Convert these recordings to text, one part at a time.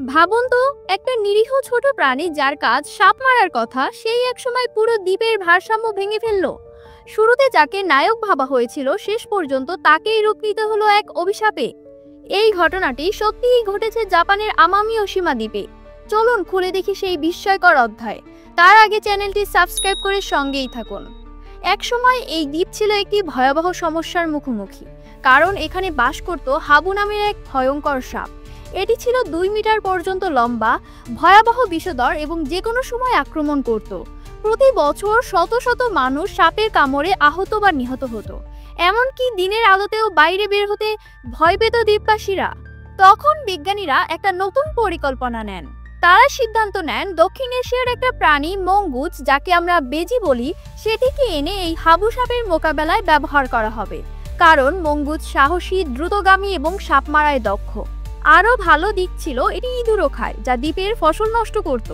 ভাবুন তো, একটা নিরীহ ছোট প্রাণী যার কাজ সাপ মারার কথা, সেই একসময় পুরো দ্বীপের ভারসাম্য ভেঙে ফেললো। শুরুতে যাকে নায়ক ভাবা হয়েছিল, শেষ পর্যন্ত তাকেই রূপ নিতে হলো এক অভিশাপে। এই ঘটনাটি সত্যিই ঘটেছে জাপানের আমামি ওশিমা দ্বীপে। চলুন খুলে দেখি সেই বিস্ময়কর অধ্যায়। তার আগে চ্যানেলটি সাবস্ক্রাইব করে সঙ্গেই থাকুন। একসময় এই দ্বীপ ছিল একটি ভয়াবহ সমস্যার মুখোমুখি, কারণ এখানে বাস করত হাবু নামের এক ভয়ঙ্কর সাপ। এটি ছিল 2 মিটার পর্যন্ত লম্বা, ভয়াবহ বিষধর এবং যে কোনো সময় আক্রমণ করত। প্রতি বছর শত শত মানুষ সাপের কামড়ে আহত বা নিহত হতো, এমনকি দিনের আলোতেও বাইরে বের হতে ভয় পেত দ্বীপবাসীরা। তখন বিজ্ঞানীরা একটা নতুন পরিকল্পনা নেন। তারা সিদ্ধান্ত নেন দক্ষিণ এশিয়ার একটা প্রাণী মঙ্গুজ, যাকে আমরা বেজি বলি, সেটিকে এনে এই হাবু সাপের মোকাবেলায় ব্যবহার করা হবে। কারণ মঙ্গুজ সাহসী, দ্রুতগামী এবং সাপ মারায় দক্ষ। আরও ভালো দিক ছিল, এটি ইঁদুরও খায়, যা দ্বীপের ফসল নষ্ট করত।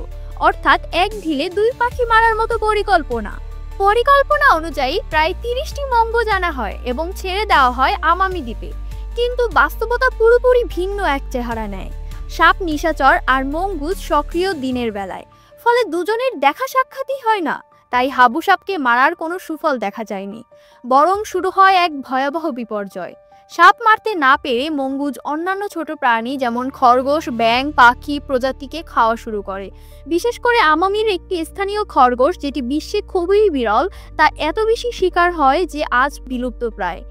অর্থাৎ এক ঢিলে 2 পাখি মারার মতো পরিকল্পনা অনুযায়ী প্রায় 30টি মঙ্গুজ আনা হয় এবং ছেড়ে দেওয়া হয় আমামি দ্বীপে। কিন্তু বাস্তবতা পুরোপুরি ভিন্ন এক চেহারা নেয়। সাপ নিশাচর আর মঙ্গুজ সক্রিয় দিনের বেলায়, ফলে দুজনের দেখা সাক্ষাৎই হয় না। তাই হাবু সাপকে মারার কোনো সুফল দেখা যায়নি, বরং শুরু হয় এক ভয়াবহ বিপর্যয়। সাপ মারতে না পেরে মঙ্গুজ অন্যান্য ছোট প্রাণী যেমন খরগোশ, ব্যাঙ, পাখি প্রজাতিকে খাওয়া শুরু করে। বিশেষ করে আমামির একটি স্থানীয় খরগোশ, যেটি বিশ্বে খুবই বিরল, তা এত বেশি শিকার হয় যে আজ বিলুপ্ত প্রায়।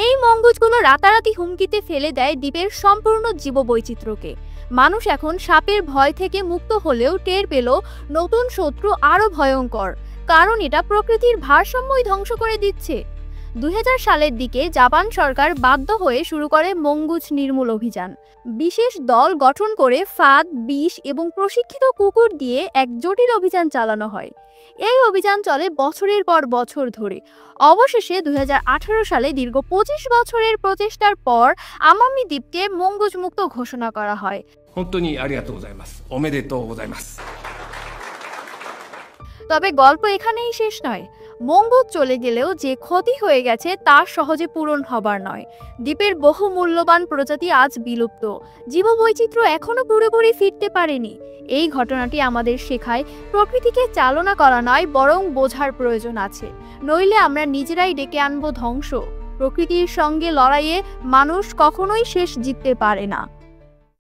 এই মঙ্গুজগুলো রাতারাতি হুমকিতে ফেলে দেয় দ্বীপের সম্পূর্ণ জীববৈচিত্র্যকে। মানুষ এখন সাপের ভয় থেকে মুক্ত হলেও টের পেল নতুন শত্রু আরও ভয়ঙ্কর, কারণ এটা প্রকৃতির ভারসাম্যই ধ্বংস করে দিচ্ছে। 2000 সালের দিকে জাপান সরকার বাধ্য হয়ে শুরু করে মঙ্গুজ নির্মূল অভিযান। বিশেষ দল গঠন করে ফাঁদ, বিষ এবং প্রশিক্ষিত কুকুর দিয়ে এক জটিল অভিযান চালানো হয়। এই অভিযান চলে বছরের পর বছর ধরে। অবশেষে 2018 সালে দীর্ঘ 25 বছরের প্রচেষ্টার পর আমামি দ্বীপকে মঙ্গুজ মুক্ত ঘোষণা করা হয়। তবে গল্প এখানেই শেষ নয়। মঙ্গুজ চলে গেলেও যে ক্ষতি হয়ে গেছে তা সহজে পূরণ হবার নয়। দ্বীপের বহু মূল্যবান প্রজাতি আজ বিলুপ্ত, জীববৈচিত্র্য এখনো পুরোপুরি ফিরতে পারেনি। এই ঘটনাটি আমাদের শেখায়, প্রকৃতিকে চালনা করা নয়, বরং বোঝার প্রয়োজন আছে, নইলে আমরা নিজেরাই ডেকে আনবো ধ্বংস। প্রকৃতির সঙ্গে লড়াইয়ে মানুষ কখনোই শেষ জিততে পারে না।